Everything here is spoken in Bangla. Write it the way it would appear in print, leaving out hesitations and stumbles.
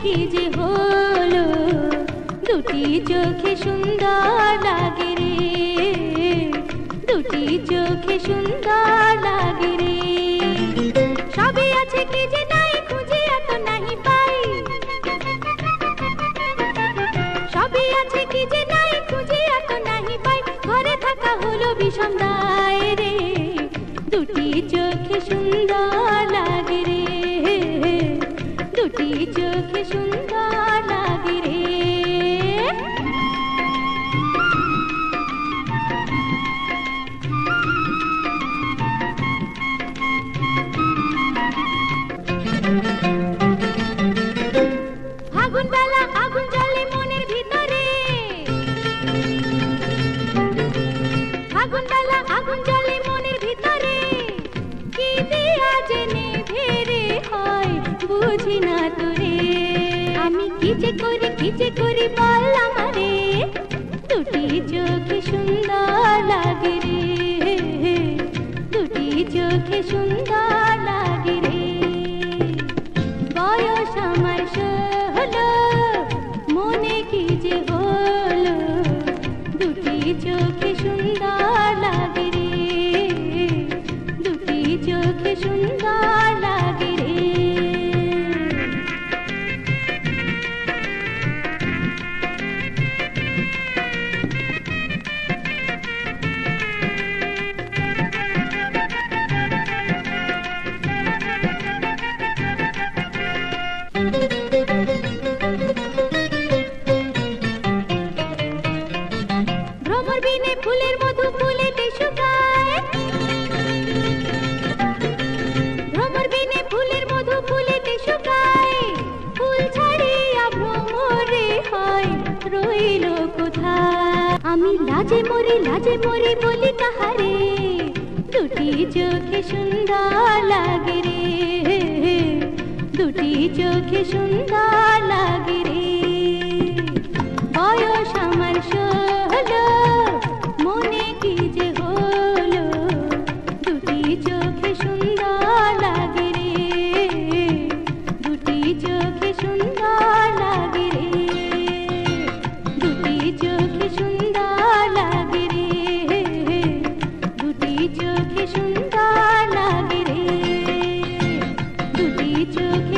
কি যে হলো, দুটি চোখে সুন্দর লাগে রে, দুটি চোখে সুন্দর লাগে রে। সবই আছে কি যে নাই, খুঁজে এত নাহি পাই, সবই আছে কি যে নাই, খুঁজে এত নাহি পাই। ঘরে থাকা হলো বিষম দায় রে, দুটি চোখে সুন্দর লাগে রে, দুটি চোখে সুন্দর লাগে রে। আগুন বেলা আগুন জ্বলে মনের ভিতরে, আগুন বেলা আগুন জ্বলে মনের ভিতরে, কি দিয়া জেনে ভেরে হয় বুঝি না তোরে। আমি কি যে করি বল আমারে, দুটি চোখে সুন্দর লাগে রে, দুটি চোখে সুন্দর লাগে রে। বয়স আমার 16, মনে কি যে হলো, দুটি চোখে সুন্দর লাগে রে, দুটি চোখে সুন্দর লাগে রে। ভ্রমর বিনে ফুলের মধু ফুলেতে শুকায়, ভ্রমর বিনে ফুলের মধু ফুলেতে শুকায়। ফুল ছাড়িয়া ভ্রমরে হয় রইল কোথায়। আমি লাজে মরি বলি কাহারে, দুটি চোখে সুন্দর লাগে রে, দুটি চোখে সুন্দর লাগে রে। বয়স আমার 16, মনে কি যে হলো, দুটি চোখে সুন্দর লাগে রে, দুটি চোখে সুন্দর লাগে রে, দুটি চোখে সুন্দর লাগে রে, দুটি চোখে সুন্দর লাগে রে, দুটি চোখে